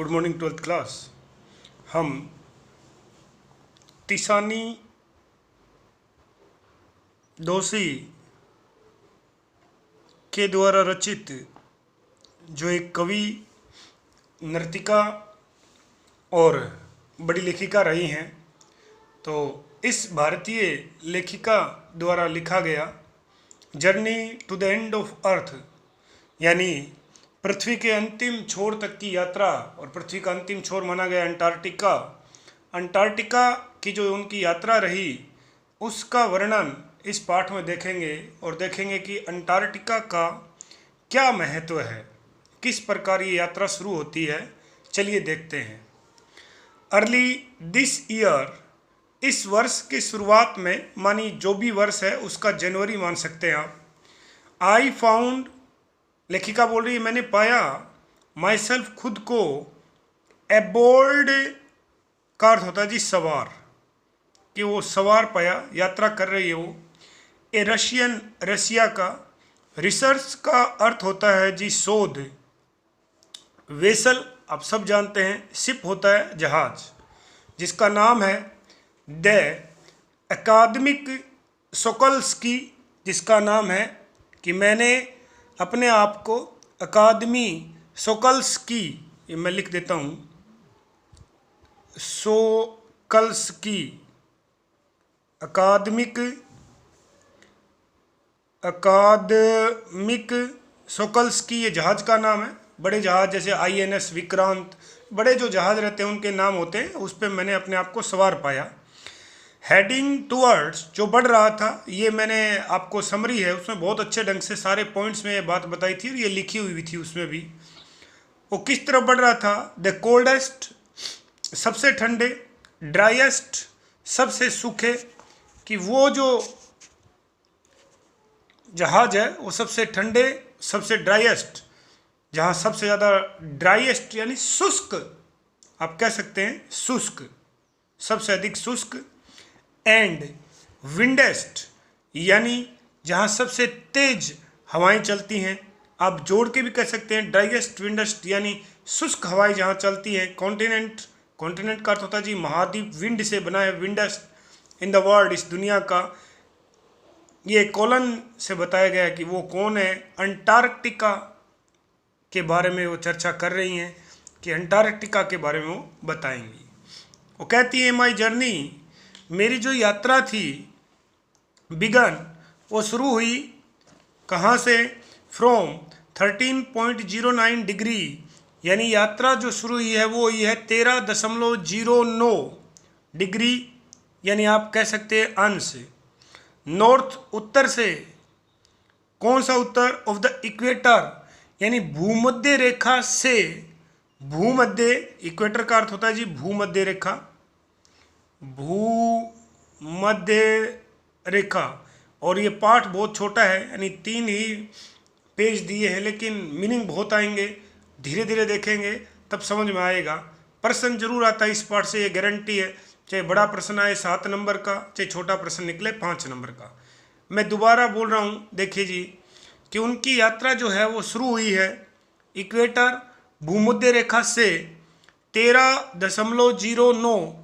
Good morning 12th class. हम तिसानी दोषी के द्वारा रचित जो एक कवि, नर्तिका और बड़ी लेखिका रही हैं, तो इस भारतीय लेखिका द्वारा लिखा गया journey to the end of earth, यानी पृथ्वी के अंतिम छोर तक की यात्रा, और पृथ्वी का अंतिम छोर माना गया अंटार्कटिका। अंटार्कटिका की जो उनकी यात्रा रही उसका वर्णन इस पाठ में देखेंगे और देखेंगे कि अंटार्कटिका का क्या महत्व है, किस प्रकार ये यात्रा शुरू होती है। चलिए देखते हैं। अर्ली दिस ईयर, इस वर्ष की शुरुआत में, मानी जो भी वर्ष है उसका जनवरी मान सकते हैं आप। आई फाउंड, लेखिका बोल रही है, मैंने पाया, माई सेल्फ, खुद को, एबोर्ड का अर्थ होता है जी सवार, कि वो सवार पाया, यात्रा कर रही है वो। ए रशियन, रशिया का। रिसर्च का अर्थ होता है जी शोध। वेसल आप सब जानते हैं, शिप होता है जहाज, जिसका नाम है द अकादमिक सोकल्स्की, जिसका नाम है कि मैंने अपने आप को अकादमी सोकल्स्की, ये मैं लिख देता हूँ, सोकल्स्की, अकादमिक सोकल्स्की, ये जहाज का नाम है। बड़े जहाज जैसे INS विक्रांत, बड़े जो जहाज रहते हैं उनके नाम होते हैं, उस पर मैंने अपने आप को सवार पाया। हेडिंग टूवर्ड्स, जो बढ़ रहा था, ये मैंने आपको समरी है, उसमें बहुत अच्छे ढंग से सारे पॉइंट्स में ये बात बताई थी और ये लिखी हुई भी थी उसमें भी। वो किस तरफ बढ़ रहा था? द कोल्डेस्ट, सबसे ठंडे, ड्राइएस्ट, सबसे सूखे, कि वो जो जहाज है वो सबसे ठंडे, सबसे ड्राइएस्ट, जहाँ सबसे ज़्यादा ड्राइएस्ट यानी शुष्क, आप कह सकते हैं शुष्क, सबसे अधिक शुष्क, एंड विंडेस्ट, यानी जहाँ सबसे तेज हवाएं चलती हैं। आप जोड़ के भी कह सकते हैं ड्राइएस्ट, विंडेस्ट, यानी शुष्क हवाएं जहाँ चलती हैं। कॉन्टिनेंट, कॉन्टिनेंट का अर्थ होता है जी महाद्वीप, विंड से बना है, विंडेस्ट इन द वर्ल्ड, इस दुनिया का। ये कोलन से बताया गया है कि वो कौन है। अंटार्कटिका के बारे में वो चर्चा कर रही हैं कि अंटार्कटिका के बारे में वो बताएंगी। वो कहती है माई जर्नी, मेरी जो यात्रा थी, बिगन, वो शुरू हुई कहाँ से? फ्रॉम 13.09 डिग्री, यानी यात्रा जो शुरू हुई है वो ये है 13.09 डिग्री, यानी आप कह सकते हैं अंश। नॉर्थ, उत्तर से। कौन सा उत्तर? ऑफ द इक्वेटर, यानी भूमध्य रेखा से। भूमध्य, इक्वेटर का अर्थ होता है जी भूमध्य रेखा, भूमध्य रेखा। और ये पाठ बहुत छोटा है, यानी 3 ही पेज दिए हैं, लेकिन मीनिंग बहुत आएंगे, धीरे धीरे देखेंगे तब समझ में आएगा। प्रश्न जरूर आता है इस पाठ से, ये गारंटी है, चाहे बड़ा प्रश्न आए 7 नंबर का, चाहे छोटा प्रश्न निकले 5 नंबर का। मैं दोबारा बोल रहा हूँ, देखिए जी, कि उनकी यात्रा जो है वो शुरू हुई है इक्वेटर, भूमध्य रेखा से 13.09,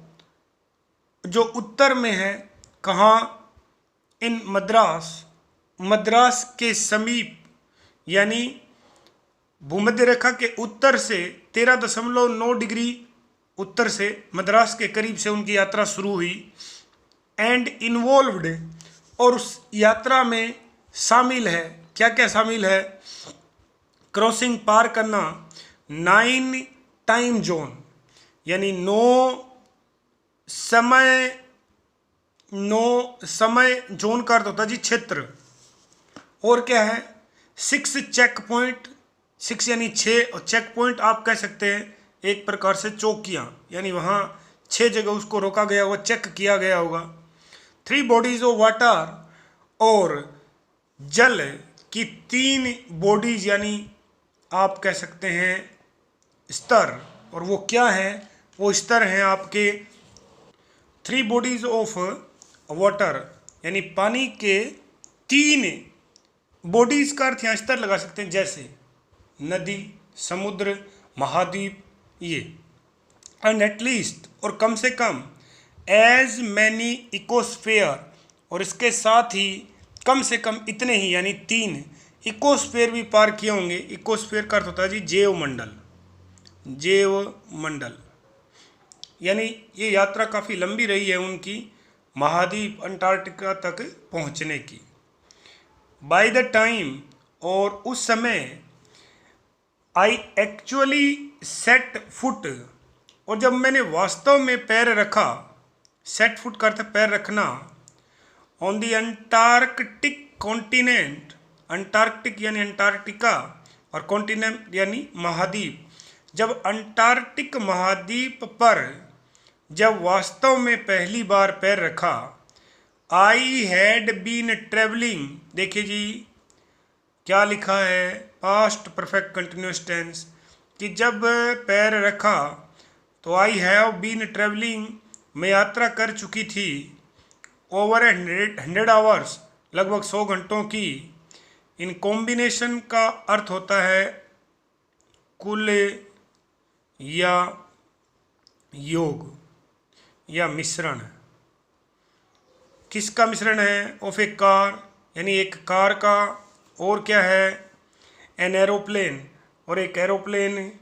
जो उत्तर में है, कहाँ? इन मद्रास, मद्रास के समीप, यानी भूमध्य रेखा के उत्तर से 13.9 डिग्री उत्तर से मद्रास के करीब से उनकी यात्रा शुरू हुई। एंड इन्वॉल्व्ड, और उस यात्रा में शामिल है, क्या क्या शामिल है? क्रॉसिंग, पार करना, 9 टाइम जोन, यानी 9 समय जोन का अर्थ होता है जी क्षेत्र। और क्या है? 6 चेक पॉइंट, 6 यानी 6, और चेक पॉइंट आप कह सकते हैं एक प्रकार से चौकियाँ, यानी वहाँ 6 जगह उसको रोका गया होगा, चेक किया गया होगा। 3 बॉडीज ऑफ वाटर, और जल की 3 बॉडीज, यानी आप कह सकते हैं स्तर। और वो क्या है? वो स्तर हैं आपके 3 बॉडीज ऑफ वाटर, यानी पानी के 3 बॉडीज का अर्थ यहाँ स्तर लगा सकते हैं, जैसे नदी, समुद्र, महाद्वीप, ये एंड एटलीस्ट और कम से कम एज मैनी इकोस्फेयर, और इसके साथ ही कम से कम इतने ही यानी 3 इकोस्फेयर भी पार किए होंगे। इकोस्फेयर का अर्थ होता है जी जैव मंडल, जैव मंडल। यानी ये यात्रा काफ़ी लंबी रही है उनकी महाद्वीप अंटार्कटिका तक पहुंचने की। बाय द टाइम, और उस समय आई एक्चुअली सेट फुट, और जब मैंने वास्तव में पैर रखा, सेट फुट करते पैर रखना, on the Antarctic continent, Antarctic यानी अंटार्कटिका और कॉन्टिनेंट यानी महाद्वीप, जब अंटार्कटिक महाद्वीप पर जब वास्तव में पहली बार पैर रखा, आई हैड बीन ट्रेवलिंग, देखिए जी क्या लिखा है, पास्ट परफेक्ट कंटिन्यूस टेंस, कि जब पैर रखा तो आई हैव बीन ट्रेवलिंग, मैं यात्रा कर चुकी थी, ओवर 100 आवर्स, लगभग 100 घंटों की। इन कॉम्बिनेशन का अर्थ होता है कुल या योग या मिश्रण। किसका मिश्रण है? ऑफ ए कार, यानी एक कार का, और क्या है, एन एरोप्लेन, और एक एरोप्लेन,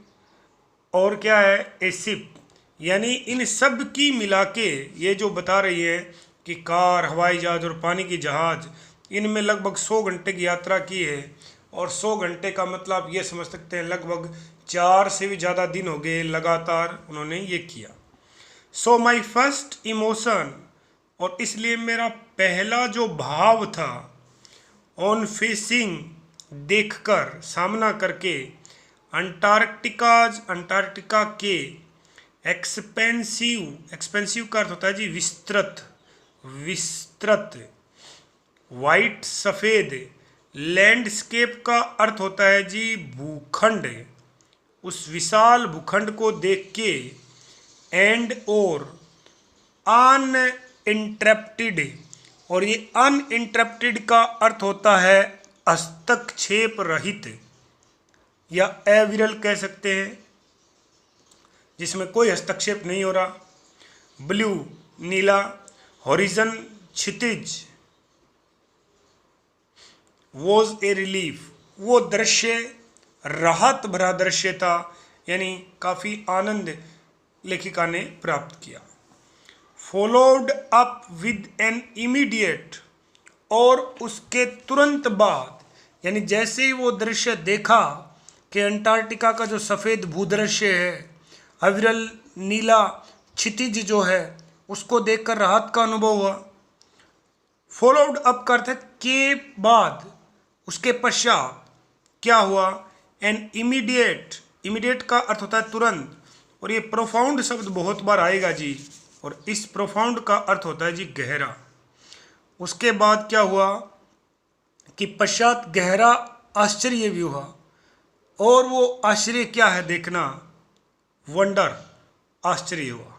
और क्या है, ए शिप। यानी इन सब की मिला के ये जो बता रही है कि कार, हवाई जहाज और पानी की जहाज, इनमें लगभग 100 घंटे की यात्रा की है। और 100 घंटे का मतलब आप ये समझ सकते हैं लगभग 4 से भी ज़्यादा दिन हो गए लगातार उन्होंने ये किया। सो माई फर्स्ट इमोशन, और इसलिए मेरा पहला जो भाव था, ऑन फेसिंग, देखकर, सामना करके, अंटार्कटिकाज, अंटार्कटिका के, एक्सपेंसिव, एक्सपेंसिव का अर्थ होता है जी विस्तृत, विस्तृत, वाइट सफ़ेद, लैंडस्केप का अर्थ होता है जी भूखंड, उस विशाल भूखंड को देख के, एंड और अनइंटरप्टेड, और ये अनइंटरप्टेड का अर्थ होता है हस्तक्षेप रहित या अविरल कह सकते हैं, जिसमें कोई हस्तक्षेप नहीं हो रहा। Blue Neela, horizon Kshitij, was a relief, वो दृश्य राहत भरा दृश्य था, यानी काफ़ी आनंद लेखिका ने प्राप्त किया। Followed up with an immediate, और उसके तुरंत बाद, यानी जैसे ही वो दृश्य देखा कि अंटार्कटिका का जो सफ़ेद भूदृश्य है, अविरल नीला क्षितिज जो है, उसको देखकर राहत का अनुभव हुआ। फॉलोड अप का अर्थ है के बाद, उसके पश्चात क्या हुआ, एन इमीडिएट, इमीडिएट का अर्थ होता है तुरंत, और ये प्रोफाउंड शब्द बहुत बार आएगा जी, और इस प्रोफाउंड का अर्थ होता है जी गहरा। उसके बाद क्या हुआ कि पश्चात गहरा आश्चर्य भी हुआ, और वो आश्चर्य क्या है देखना, वंडर, आश्चर्य हुआ।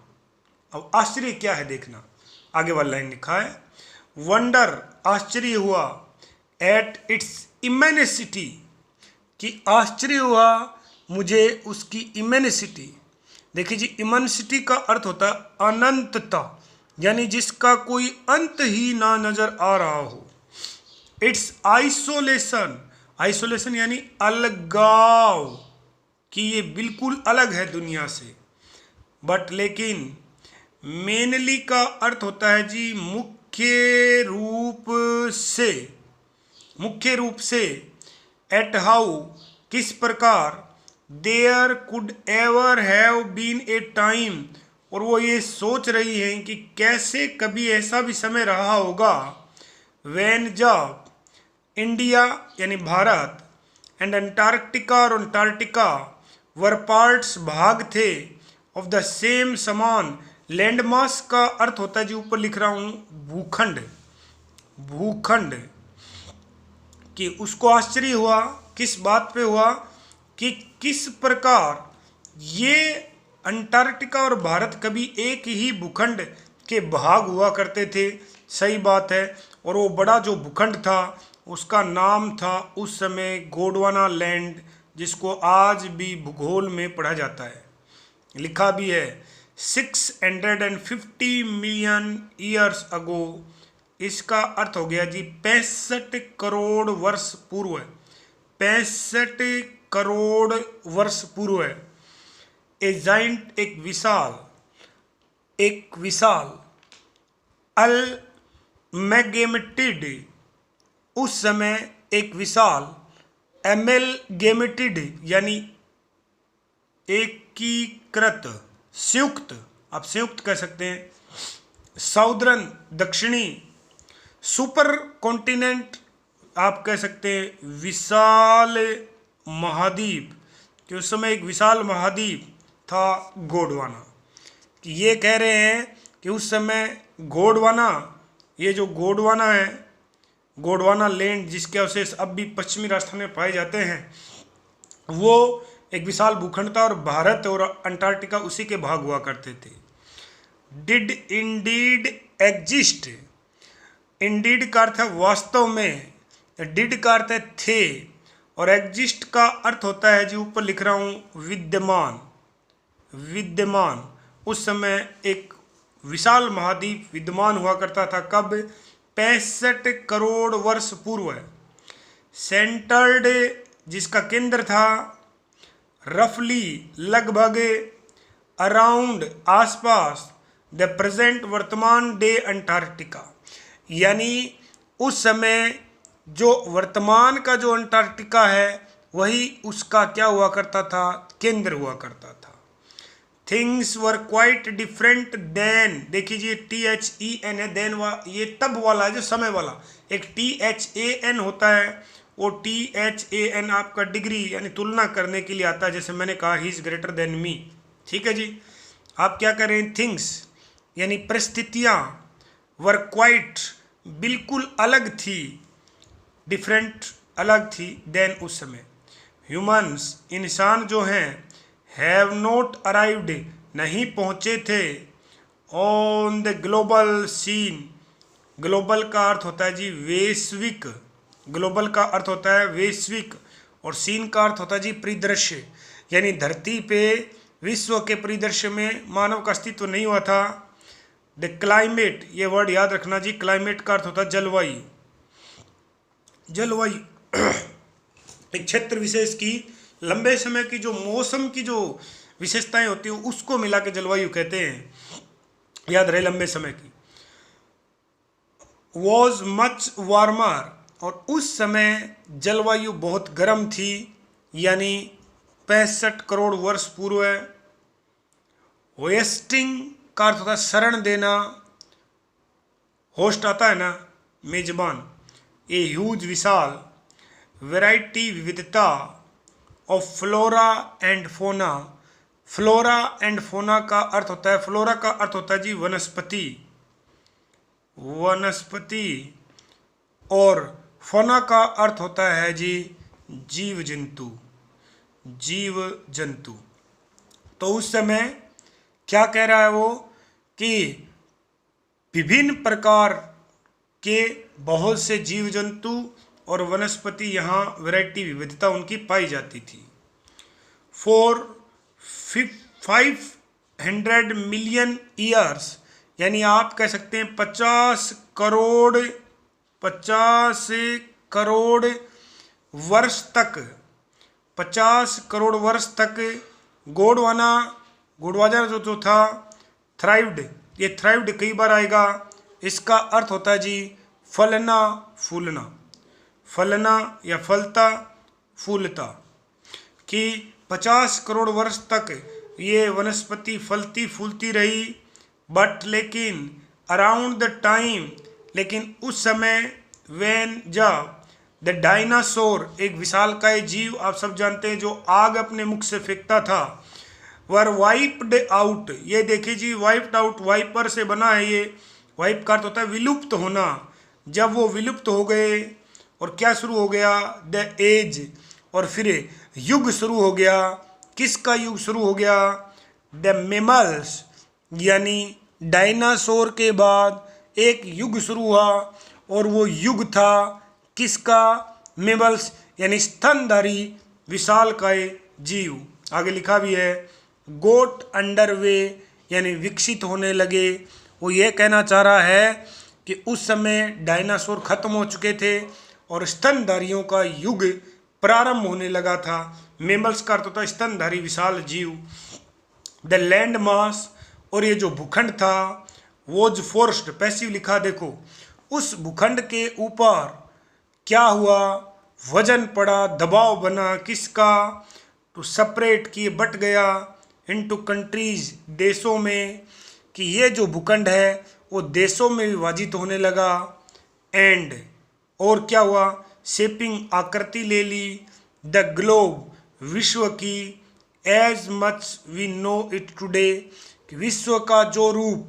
अब आश्चर्य क्या है देखना, आगे वाला लाइन लिखा है, वंडर, आश्चर्य हुआ, एट इट्स इमेनिसिटी, कि आश्चर्य हुआ मुझे उसकी इमेनिसिटी। देखिए जी, इमेनिसिटी का अर्थ होता है अनंतता, यानी जिसका कोई अंत ही ना नजर आ रहा हो। इट्स आइसोलेशन, आइसोलेशन यानी अलगाव, कि ये बिल्कुल अलग है दुनिया से। बट लेकिन मेनली का अर्थ होता है जी मुख्य रूप से, मुख्य रूप से। एट हाउ, किस प्रकार, there could ever have been a time, और वो ये सोच रही हैं कि कैसे कभी ऐसा भी समय रहा होगा, व्हेन, जब, इंडिया यानी भारत, एंड अंटार्कटिका और अंटार्कटिका, वर पार्ट्स, भाग थे, ऑफ द सेम समान, लैंडमास का अर्थ होता है जी, ऊपर लिख रहा हूँ भूखंड, भूखंड, कि उसको आश्चर्य हुआ, किस बात पे हुआ, कि किस प्रकार ये अंटार्कटिका और भारत कभी एक ही भूखंड के भाग हुआ करते थे। सही बात है, और वो बड़ा जो भूखंड था उसका नाम था उस समय गोंडवाना लैंड, जिसको आज भी भूगोल में पढ़ा जाता है। लिखा भी है 650 मिलियन ईयर्स अगो। इसका अर्थ हो गया जी 65 करोड़ वर्ष पूर्व। 65 करोड़ वर्ष पूर्व। ए जाइंट एक विशाल अल मैगेमेटिड, उस समय एक विशाल एमेलगेमेटिड यानी एकीकृत, संयुक्त, आप संयुक्त कह सकते हैं, साउदर्न दक्षिणी, सुपर कॉन्टिनेंट आप कह सकते हैं, विशाल महाद्वीप, कि उस समय एक विशाल महाद्वीप था गोंडवाना। कि ये कह रहे हैं कि उस समय गोंडवाना, ये जो गोंडवाना है, गोंडवाना लैंड जिसके अवशेष अब भी पश्चिमी राजस्थान में पाए जाते हैं, वो एक विशाल भूखंड था और भारत और अंटार्कटिका उसी के भाग हुआ करते थे। डिड इंडीड एग्जिस्ट, इंडीड का अर्थ है वास्तव में, डिड का अर्थ है थे, और एग्जिस्ट का अर्थ होता है, जो ऊपर लिख रहा हूं, विद्यमान। विद्यमान, उस समय एक विशाल महाद्वीप विद्यमान हुआ करता था। कब? 65 करोड़ वर्ष पूर्व। सेंटर्ड, जिसका केंद्र था, रफली, लगभग, अराउंड, आसपास, द प्रेजेंट, वर्तमान डे अंटार्कटिका, यानी उस समय जो वर्तमान का जो अंटार्कटिका है वही उसका क्या हुआ करता था, केंद्र हुआ करता था। Things were quite different then, देखिए THEN है, देन ये तब वाला है जो समय वाला, एक THAN होता है, वो THAN आपका डिग्री यानी तुलना करने के लिए आता है, जैसे मैंने कहा he is greater than me. ठीक है जी, आप क्या कर रहे हैं, थिंग्स यानी परिस्थितियाँ, वर क्वाइट बिल्कुल अलग थी, डिफरेंट अलग थी, देन उस समय। ह्यूमन्स इंसान जो हैं, हैव नॉट अराइव्ड नहीं पहुँचे थे, on the global scene, global का अर्थ होता है जी वैश्विक, ग्लोबल का अर्थ होता है वैश्विक, और सीन का अर्थ होता है जी परिदृश्य, यानी धरती पे विश्व के परिदृश्य में मानव का अस्तित्व नहीं हुआ था। द क्लाइमेट, ये वर्ड याद रखना जी, क्लाइमेट का अर्थ होता है जलवायु। जलवायु एक क्षेत्र विशेष की लंबे समय की जो मौसम की जो विशेषताएं होती हैं उसको मिला के जलवायु कहते हैं, याद रहे, लंबे समय की। वॉज मच वार्मर, और उस समय जलवायु बहुत गर्म थी, यानी 65 करोड़ वर्ष पूर्व। होस्टिंग का अर्थ होता है शरण देना, होस्ट आता है ना, मेजबान। ए ह्यूज विशाल, वैरायटी विविधता, of flora and fauna, flora and fauna का अर्थ होता है, फ्लोरा का अर्थ होता है जी वनस्पति, वनस्पति, और फोना का अर्थ होता है जी जीव जंतु, जीव जंतु। तो उस समय क्या कह रहा है वो, कि विभिन्न प्रकार के बहुत से जीव जंतु और वनस्पति, यहाँ वैरायटी विविधता उनकी पाई जाती थी। 500 मिलियन ईयर्स, यानी आप कह सकते हैं 50 करोड़ वर्ष तक, 50 करोड़ वर्ष तक गोंडवाना जो था थ्राइव्ड, ये थ्राइव्ड कई बार आएगा, इसका अर्थ होता है जी फलना फूलना, फलना या फलता फूलता, कि 50 करोड़ वर्ष तक ये वनस्पति फलती फूलती रही। बट लेकिन अराउंड द टाइम, लेकिन उस समय, व्हेन जब, द डायनासोर एक विशालकाय जीव, आप सब जानते हैं जो आग अपने मुख से फेंकता था, वर वाइप्ड आउट, ये देखिए जी वाइप्ड आउट वाइपर से बना है, ये वाइप का अर्थ होता है विलुप्त होना। जब वो विलुप्त हो गए और क्या शुरू हो गया, द एज, और फिर युग शुरू हो गया। किसका युग शुरू हो गया, द मेमल्स, यानी डायनासोर के बाद एक युग शुरू हुआ, और वो युग था किसका, मेमल्स, यानी स्तनधारी विशालकाय जीव। आगे लिखा भी है गोट अंडर वे यानी विकसित होने लगे। वो ये कहना चाह रहा है कि उस समय डायनासोर खत्म हो चुके थे और स्तनधारियों का युग प्रारंभ होने लगा था। मेमल्स का अर्थ होता है स्तनधारी विशाल जीव। द लैंड मास, और ये जो भूखंड था, वॉज फोर्स्ड, पैसिव लिखा देखो, उस भूखंड के ऊपर क्या हुआ, वजन पड़ा, दबाव बना, किसका, टू सेपरेट, कि बट गया, इनटू कंट्रीज, देशों में, कि ये जो भूखंड है वो देशों में विभाजित होने लगा। एंड, और क्या हुआ, शेपिंग, आकृति ले ली, द ग्लोब, विश्व की, as much we know it today, कि विश्व का जो रूप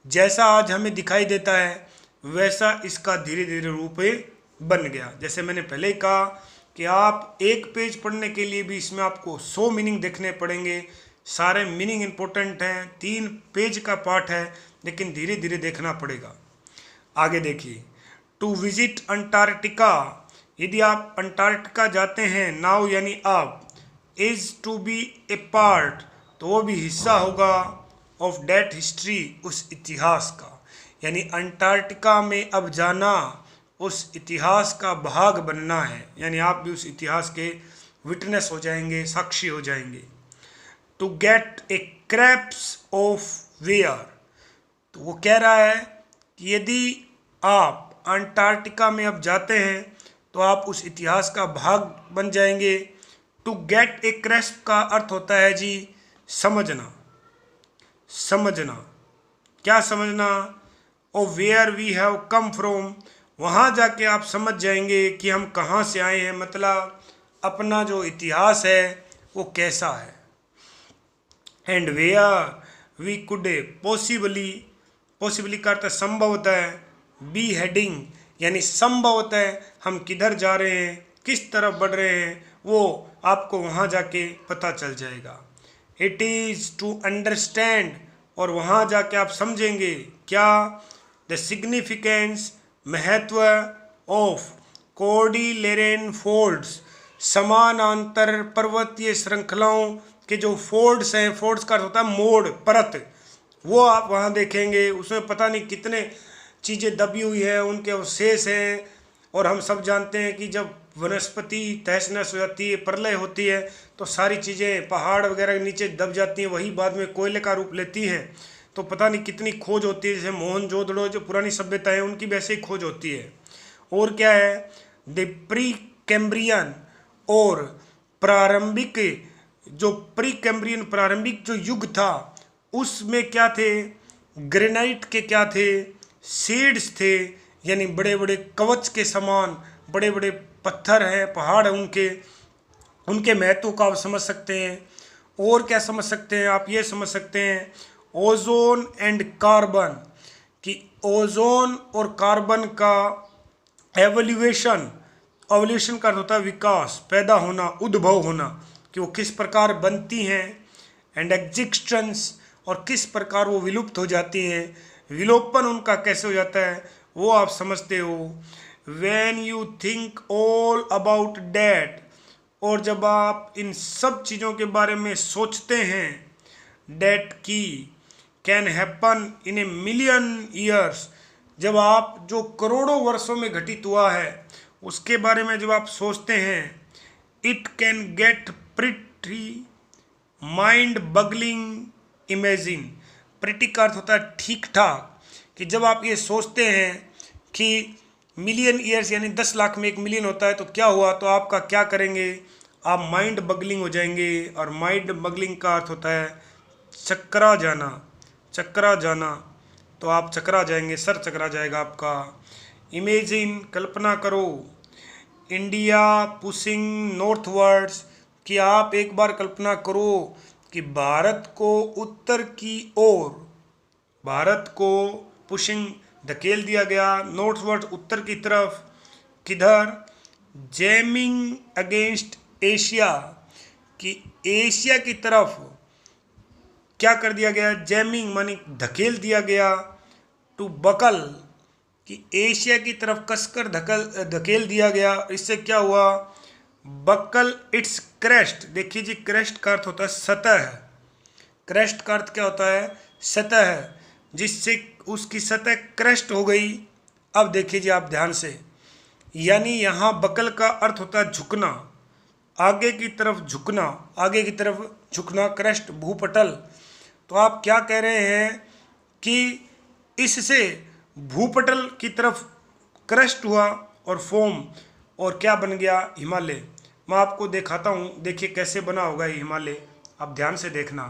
जैसा आज हमें दिखाई देता है वैसा इसका धीरे धीरे रूप बन गया। जैसे मैंने पहले ही कहा कि आप एक पेज पढ़ने के लिए भी इसमें आपको 100 मीनिंग देखने पड़ेंगे। सारे मीनिंग इंपॉर्टेंट हैं, 3 पेज का पार्ट है, लेकिन धीरे धीरे देखना पड़ेगा। आगे देखिए, टू विजिट अंटार्कटिका, यदि आप अंटार्कटिका जाते हैं, नाउ यानी आप, is to be a part, तो वो भी हिस्सा होगा, ऑफ डेट हिस्ट्री, उस इतिहास का। यानी अंटार्कटिका में अब जाना उस इतिहास का भाग बनना है, यानी आप भी उस इतिहास के विटनेस हो जाएंगे, साक्षी हो जाएंगे। To get a grasp of where, तो वो कह रहा है कि यदि आप अंटार्कटिका में अब जाते हैं तो आप उस इतिहास का भाग बन जाएंगे। टू गेट ए क्रैस्प का अर्थ होता है जी समझना, समझना, क्या समझना, oh where we have come from, वहाँ जाके आप समझ जाएंगे कि हम कहाँ से आए हैं, मतलब अपना जो इतिहास है वो कैसा है। And where we could possibly, possibly का अर्थ संभवतः है, बी हेडिंग, यानी संभवतः है हम किधर जा रहे हैं, किस तरफ बढ़ रहे हैं, वो आपको वहाँ जाके पता चल जाएगा। इट इज़ टू अंडरस्टैंड, और वहाँ जाके आप समझेंगे क्या, द सिग्निफिकेंस, महत्व, ऑफ कोर्डिलेरन फोल्ड्स, समानांतर पर्वतीय श्रृंखलाओं के जो फोल्ड्स हैं, फोल्ड्स का अर्थ होता है मोड़, परत, वो आप वहाँ देखेंगे। उसमें पता नहीं कितने चीज़ें दबी हुई है, उनके अवशेष हैं। और हम सब जानते हैं कि जब वनस्पति तहस नहस हो जाती है, प्रलय होती है, तो सारी चीज़ें पहाड़ वगैरह के नीचे दब जाती हैं, वही बाद में कोयले का रूप लेती हैं। तो पता नहीं कितनी खोज होती है, जैसे मोहनजोदड़ो जो पुरानी सभ्यता है उनकी वैसे ही खोज होती है। और क्या है, द प्री कैम्ब्रियन, और प्रारंभिक, जो प्री कैम्ब्रियन प्रारंभिक जो युग था उसमें क्या थे, ग्रेनाइट के क्या थे, सीड्स थे, यानी बड़े बड़े कवच के समान बड़े बड़े पत्थर हैं, पहाड़ हैं, उनके महत्व को आप समझ सकते हैं। और क्या समझ सकते हैं, आप ये समझ सकते हैं ओजोन एंड कार्बन, कि ओजोन और कार्बन का एवोल्यूशन, एवोल्यूशन का होता है विकास, पैदा होना, उद्भव होना, कि वो किस प्रकार बनती हैं, एंड एग्जिस्टेंस, और किस प्रकार वो विलुप्त हो जाती हैं, विलोपन उनका कैसे हो जाता है, वो आप समझते हो। When you think all about that, और जब आप इन सब चीज़ों के बारे में सोचते हैं, डैट की can happen in a million years, जब आप जो करोड़ों वर्षों में घटित हुआ है उसके बारे में जब आप सोचते हैं, it can get pretty mind boggling imagine, pretty का अर्थ होता है ठीक ठाक, कि जब आप ये सोचते हैं कि मिलियन ईयर्स यानी 10 लाख में 1 मिलियन होता है तो क्या हुआ, तो आपका क्या करेंगे, आप माइंड बगलिंग हो जाएंगे। और माइंड बगलिंग का अर्थ होता है चकरा जाना, चकरा जाना, तो आप चकरा जाएंगे, सर चकरा जाएगा आपका। इमेजिन, कल्पना करो, इंडिया पुशिंग नॉर्थवर्ड्स, कि आप एक बार कल्पना करो कि भारत को उत्तर की ओर, भारत को पुशिंग धकेल दिया गया, नॉर्थवर्ड उत्तर की तरफ, किधर, जैमिंग अगेंस्ट एशिया, कि एशिया की तरफ क्या कर दिया गया, जैमिंग मानी धकेल दिया गया, टू बकल, कि एशिया की तरफ कसकर धकेल दिया गया। इससे क्या हुआ, बकल इट्स क्रेस्ट, देखिए जी क्रेस्ट का अर्थ होता है सतह, क्रस्ट का अर्थ क्या होता है? सतह, जिससे उसकी सतह क्रस्ट हो गई। अब देखिए जी आप ध्यान से, यानी यहाँ बकल का अर्थ होता है झुकना, आगे की तरफ झुकना, आगे की तरफ झुकना, क्रस्ट भूपटल। तो आप क्या कह रहे हैं कि इससे भूपटल की तरफ क्रस्ट हुआ और फोम, और क्या बन गया? हिमालय। मैं आपको दिखाता हूँ, देखिए कैसे बना होगा ये हिमालय। आप ध्यान से देखना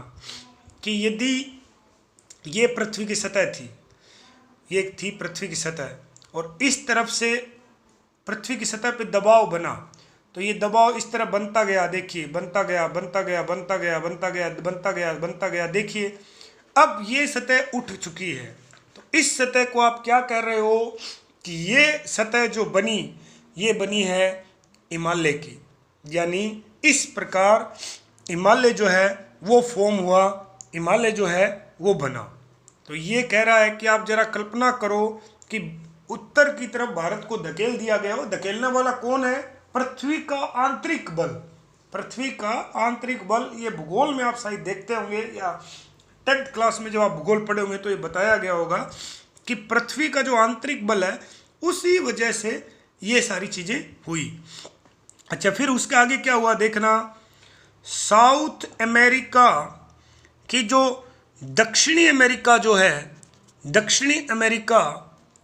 कि यदि ये पृथ्वी की सतह थी, ये थी पृथ्वी की सतह, और इस तरफ से पृथ्वी की सतह पे दबाव बना, तो ये दबाव इस तरह बनता गया, देखिए बनता गया, बनता गया, बनता गया, बनता गया, बनता गया, बनता गया। देखिए अब ये सतह उठ चुकी है। तो इस सतह को आप क्या कह रहे हो कि ये सतह जो बनी, ये बनी है हिमालय की। यानी इस प्रकार हिमालय जो है वो फॉर्म हुआ, हिमालय जो है वो बना। तो ये कह रहा है कि आप जरा कल्पना करो कि उत्तर की तरफ भारत को धकेल दिया गया हो। धकेलने वाला कौन है? पृथ्वी का आंतरिक बल। पृथ्वी का आंतरिक बल, ये भूगोल में आप शायद देखते होंगे, या 10th क्लास में जब आप भूगोल पढ़े होंगे तो ये बताया गया होगा कि पृथ्वी का जो आंतरिक बल है, उसी वजह से ये सारी चीजें हुई। अच्छा, फिर उसके आगे क्या हुआ देखना। साउथ अमेरिका की जो दक्षिणी अमेरिका जो है, दक्षिणी अमेरिका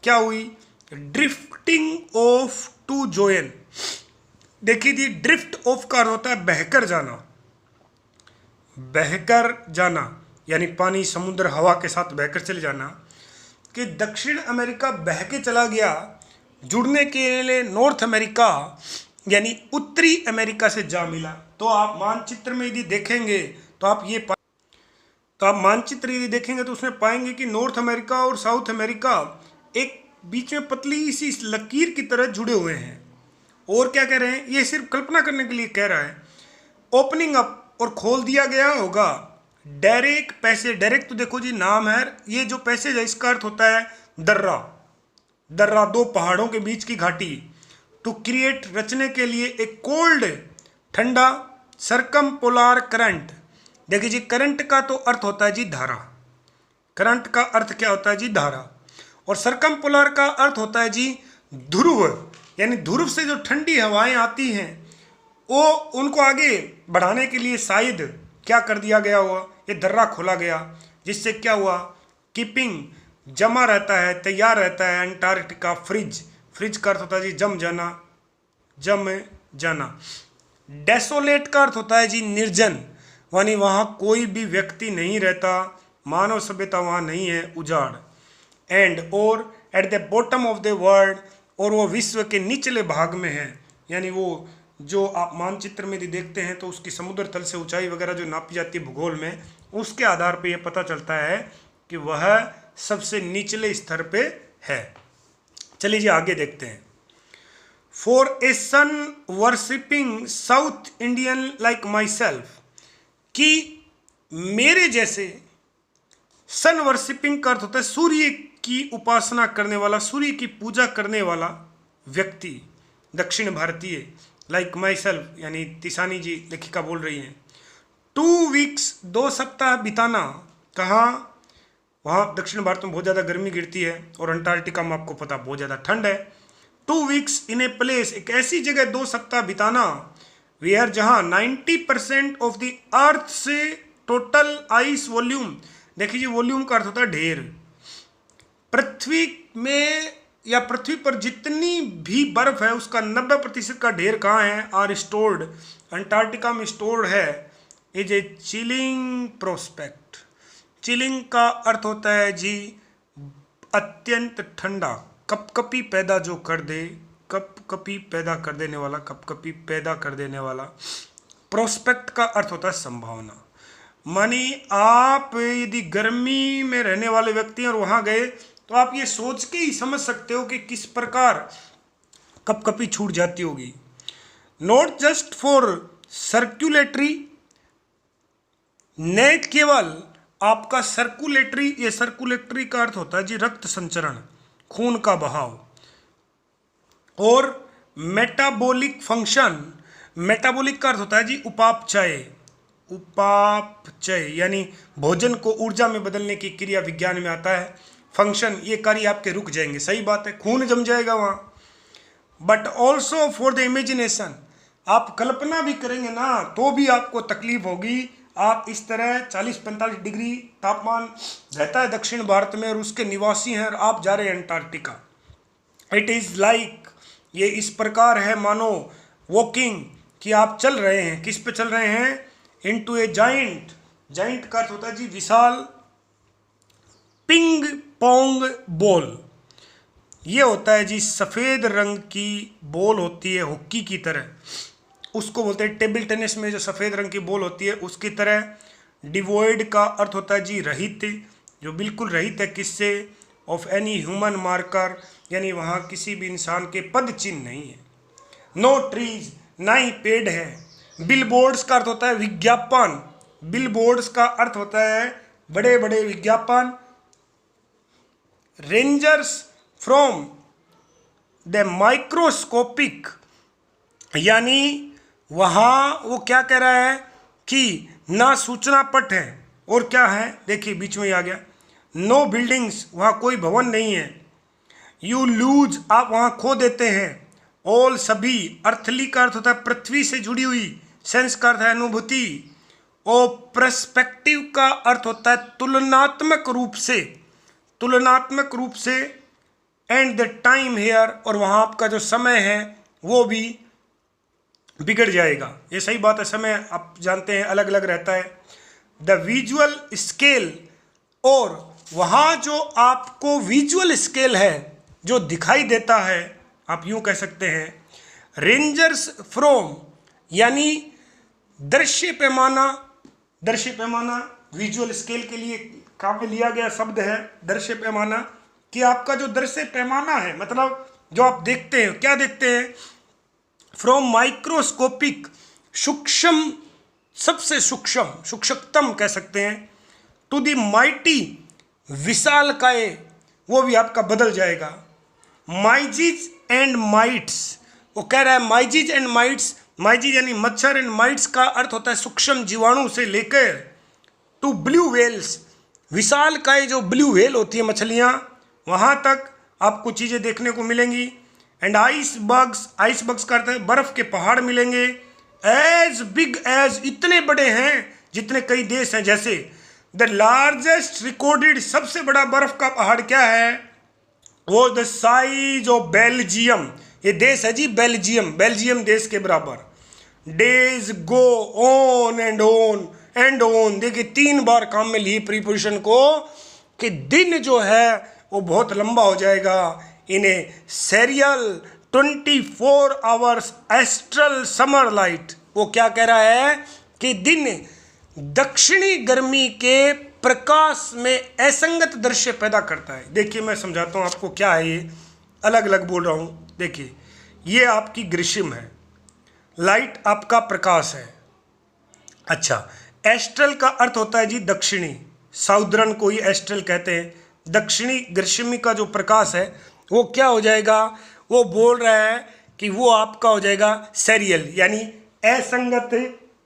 क्या हुई? Drifting off to join. देखिए जी, ड्रिफ्ट ऑफ का अर्थ होता है बहकर जाना, बहकर जाना, यानी पानी, समुद्र, हवा के साथ बहकर चले जाना। कि दक्षिण अमेरिका बह के चला गया जुड़ने के लिए नॉर्थ अमेरिका यानी उत्तरी अमेरिका से जा मिला। तो आप मानचित्र में यदि देखेंगे तो आप ये तो आप मानचित्र यदि देखेंगे तो उसमें पाएंगे कि नॉर्थ अमेरिका और साउथ अमेरिका एक बीच में पतली सी लकीर की तरह जुड़े हुए हैं। और क्या कह रहे हैं, ये सिर्फ कल्पना करने के लिए कह रहा है। ओपनिंग अप, और खोल दिया गया होगा डायरेक्ट पैसेज। डायरेक्ट तो देखो जी नाम है, ये जो पैसेज है इसका अर्थ होता है दर्रा। दर्रा, दो पहाड़ों के बीच की घाटी। टू क्रिएट, रचने के लिए, एक कोल्ड, ठंडा, सरकम पोलार करंट। देखिए जी, करंट का तो अर्थ होता है जी धारा। करंट का अर्थ क्या होता है जी? धारा। और सरकम पोलार का अर्थ होता है जी ध्रुव, यानी ध्रुव से जो ठंडी हवाएं आती हैं वो उनको आगे बढ़ाने के लिए शायद क्या कर दिया गया हुआ, ये दर्रा खोला गया, जिससे क्या हुआ? कीपिंग, जमा रहता है, तैयार रहता है। अंटार्कटिका, फ्रिज, फ्रिज का अर्थ होता है जी जम जाना, जम जाना। डेसोलेट का अर्थ होता है जी निर्जन, यानी वहाँ कोई भी व्यक्ति नहीं रहता, मानव सभ्यता वहाँ नहीं है, उजाड़। एंड, और at the bottom of the world, और वो विश्व के निचले भाग में है। यानी वो जो आप मानचित्र में यदि देखते हैं तो उसकी समुद्र तल से ऊंचाई वगैरह जो नापी जाती है भूगोल में, उसके आधार पे ये पता चलता है कि वह सबसे निचले स्तर पे है। चलिए जी आगे देखते हैं। For a sun worshipping South Indian like myself, कि मेरे जैसे, सन वर्शिपिंग का अर्थ होता है सूर्य की उपासना करने वाला, सूर्य की पूजा करने वाला व्यक्ति, दक्षिण भारतीय, लाइक माई सेल्फ, यानी तिसानी जी लेखिका बोल रही हैं। 2 वीक्स, 2 सप्ताह बिताना, कहाँ? वहाँ दक्षिण भारत में बहुत ज़्यादा गर्मी गिरती है, और अंटार्कटिका में आपको पता बहुत ज़्यादा ठंड है। 2 वीक्स इन ए प्लेस, एक ऐसी जगह 2 सप्ताह बिताना, वेयर, जहाँ 90% ऑफ द अर्थ से टोटल आइस वॉल्यूम। देखिए वॉल्यूम का अर्थ होता है ढेर। पृथ्वी में या पृथ्वी पर जितनी भी बर्फ है उसका 90% का ढेर कहाँ है? आर स्टोर्ड, अंटार्कटिका में स्टोर्ड है। Is a chilling prospect. Chilling का अर्थ होता है जी अत्यंत ठंडा, कपकपी पैदा जो कर दे, कपकपी पैदा कर देने वाला, कपकपी पैदा कर देने वाला। प्रोस्पेक्ट का अर्थ होता है संभावना। मानी आप यदि गर्मी में रहने वाले व्यक्ति और वहां गए तो आप ये सोच के ही समझ सकते हो कि किस प्रकार कपकपी छूट जाती होगी। नॉट जस्ट फॉर सर्कुलेटरी, न केवल आपका सर्कुलेटरी, ये सर्कुलेटरी का अर्थ होता है जी रक्त संचरण, खून का बहाव, और मेटाबॉलिक फंक्शन, मेटाबॉलिक का अर्थ होता है जी उपापचय, उपापचय यानी भोजन को ऊर्जा में बदलने की क्रिया विज्ञान में आता है। फंक्शन, ये कार्य आपके रुक जाएंगे, सही बात है, खून जम जाएगा वहाँ। But also for the imagination, आप कल्पना भी करेंगे ना तो भी आपको तकलीफ होगी। आप इस तरह 40-45 डिग्री तापमान रहता है दक्षिण भारत में और उसके निवासी हैं और आप जा रहे हैं अंटार्कटिका। इट इज़ लाइक, ये इस प्रकार है मानो वॉकिंग, कि आप चल रहे हैं, किस पे चल रहे हैं, इनटू ए जाइंट, जाइंट का अर्थ होता है जी विशाल, पिंग पोंग बॉल, ये होता है जी सफ़ेद रंग की बॉल होती है हॉकी की तरह, उसको बोलते हैं टेबल टेनिस में जो सफ़ेद रंग की बॉल होती है उसकी तरह। डिवॉइड का अर्थ होता है जी रहित, जो बिल्कुल रहित है किससे, ऑफ एनी ह्यूमन मार्कर, यानी वहाँ किसी भी इंसान के पद चिन्ह नहीं है। नो ट्रीज, ना ही पेड़ है। बिलबोर्ड्स का अर्थ होता है विज्ञापन, बिलबोर्ड्स का अर्थ होता है बड़े बड़े विज्ञापन। रेंजर्स फ्रॉम द माइक्रोस्कोपिक, यानी वहाँ वो क्या कह रहा है कि ना सूचना पट है और क्या है, देखिए बीच में ही आ गया, नो बिल्डिंग्स, वहाँ कोई भवन नहीं है। यू लूज, आप वहाँ खो देते हैं। ऑल, सभी। अर्थली का अर्थ होता है पृथ्वी से जुड़ी हुई, सेंस का अर्थ है अनुभूति। और पर्सपेक्टिव का अर्थ होता है तुलनात्मक रूप से, तुलनात्मक रूप से। एंड द टाइम हेयर, और वहाँ आपका जो समय है वो भी बिगड़ जाएगा। ये सही बात है, समय आप जानते हैं अलग अलग रहता है। द विजुअल स्केल, और वहाँ जो आपको विजुअल स्केल है जो दिखाई देता है, आप यूँ कह सकते हैं। रेंजर्स फ्रॉम, यानी दृश्य पैमाना, दृश्य पैमाना विजुअल स्केल के लिए काव्य लिया गया शब्द है दृश्य पैमाना, कि आपका जो दृश्य पैमाना है, मतलब जो आप देखते हैं, क्या देखते हैं, फ्रॉम माइक्रोस्कोपिक, सूक्ष्म, सबसे सूक्ष्म, सूक्ष्मतम कह सकते हैं, टू द माइटी, विशालकाय, वो भी आपका बदल जाएगा। माइजीज एंड माइट्स, वो कह रहा है माइजीज एंड माइट्स, माइजीज यानी मच्छर, एंड माइट्स का अर्थ होता है सूक्ष्म जीवाणु से लेकर टू ब्लू व्हेल्स, विशालकाय जो ब्लू व्हेल होती है मछलियाँ, वहाँ तक आपको चीज़ें देखने को मिलेंगी। And ice bugs, ice bugs का अर्थ है बर्फ के पहाड़ मिलेंगे। एज बिग एज, इतने बड़े हैं जितने कई देश हैं। जैसे द लार्जेस्ट रिकॉर्डेड, सबसे बड़ा बर्फ का पहाड़ क्या है, वो द साइज ऑफ बेल्जियम, ये देश है जी बेल्जियम, बेल्जियम देश के बराबर। Days go on and on and on, देखिए 3 बार काम में ली प्रीपोजिशन को, कि दिन जो है वो बहुत लंबा हो जाएगा। इन्हें serial 24 hours astral summer light, वो क्या कह रहा है कि दिन दक्षिणी गर्मी के प्रकाश में असंगत दृश्य पैदा करता है। देखिए मैं समझाता हूँ आपको क्या है, ये अलग अलग बोल रहा हूँ। देखिए ये आपकी ग्रीष्म है, लाइट आपका प्रकाश है। अच्छा, एस्ट्रल का अर्थ होता है जी दक्षिणी, साउदर्न को ही एस्ट्रल कहते हैं। दक्षिणी ग्रीष्मी का जो प्रकाश है वो क्या हो जाएगा, वो बोल रहा है कि वो आपका हो जाएगा सीरियल, यानी असंगत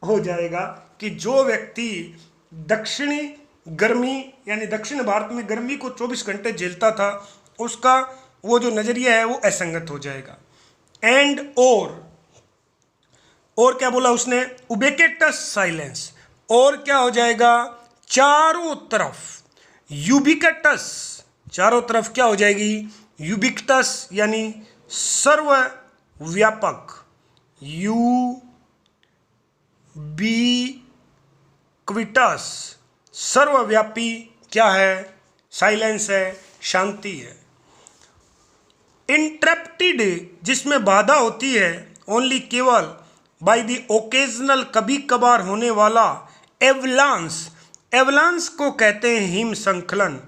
हो जाएगा। कि जो व्यक्ति दक्षिणी गर्मी यानी दक्षिण भारत में गर्मी को 24 घंटे झेलता था, उसका वो जो नज़रिया है वो असंगत हो जाएगा। एंड और क्या बोला उसने, उबेकेटस साइलेंस, और क्या हो जाएगा, चारों तरफ यूबिकटस, चारों तरफ क्या हो जाएगी, यूबिकटस यानी सर्वव्यापक, यूबिक्विटस सर्वव्यापी क्या है, साइलेंस है, शांति है। इंटरप्टेड जिसमें बाधा होती है, ओनली केवल, बाय द ओकेजनल कभी कभार होने वाला, एवलांस, एवलांस को कहते हैं हिम संकलन,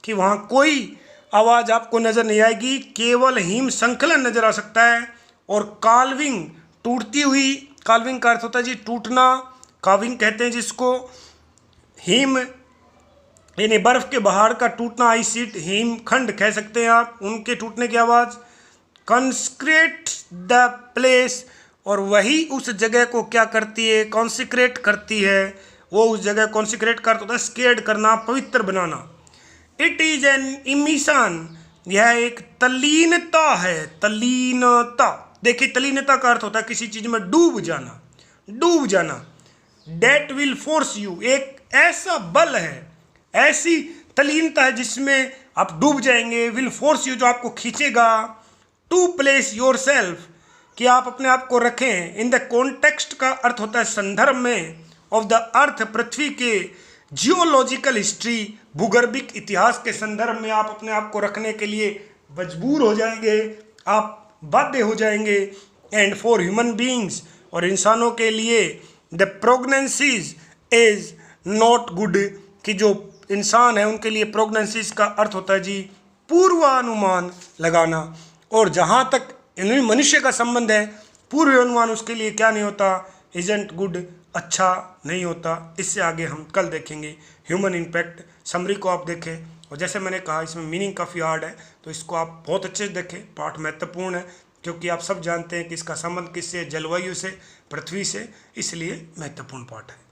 कि वहाँ कोई आवाज़ आपको नज़र नहीं आएगी, केवल हिम संकलन नज़र आ सकता है। और काल्विंग, टूटती हुई, काल्विंग का अर्थ होता है जी टूटना, काल्विंग कहते हैं जिसको। हिम यानी बर्फ़ के बाहर का टूटना, आइस शीट, हिमखंड कह सकते हैं आप, उनके टूटने की आवाज़। कंस्क्रेट द प्लेस, और वही उस जगह को क्या करती है, कॉन्सिक्रेट करती है। वो उस जगह कॉन्सिक्रेट करता होता है, स्केर्ड करना, पवित्र बनाना। इट इज एन इमिशन, यह एक तल्लीनता है, तल्लीनता। देखिए तल्लीनता का अर्थ होता है किसी चीज में डूब जाना, डूब जाना। डेट विल फोर्स यू, एक ऐसा बल है, ऐसी तल्लीनता है जिसमें आप डूब जाएंगे। विल फोर्स यू, जो आपको खींचेगा। टू प्लेस योर सेल्फ, कि आप अपने आप को रखें। इन द कॉन्टेक्स्ट का अर्थ होता है संदर्भ में, ऑफ द अर्थ, पृथ्वी के जियोलॉजिकल हिस्ट्री, भूगर्भिक इतिहास के संदर्भ में आप अपने आप को रखने के लिए मजबूर हो जाएंगे, आप बाध्य हो जाएंगे। एंड फॉर ह्यूमन बींग्स, और इंसानों के लिए द प्रोग्नेंसीज इज नॉट गुड, कि जो इंसान है उनके लिए प्रोग्नेंसीज का अर्थ होता है जी पूर्वानुमान लगाना। और जहाँ तक मनुष्य का संबंध है, पूर्वानुमान उसके लिए क्या नहीं होता, इजंट गुड, अच्छा नहीं होता। इससे आगे हम कल देखेंगे ह्यूमन इम्पैक्ट। समरी को आप देखें, और जैसे मैंने कहा इसमें मीनिंग काफ़ी हार्ड है, तो इसको आप बहुत अच्छे से देखें। पाठ महत्वपूर्ण है क्योंकि आप सब जानते हैं कि इसका संबंध किससे, जलवायु से, पृथ्वी से, इसलिए महत्वपूर्ण पाठ है।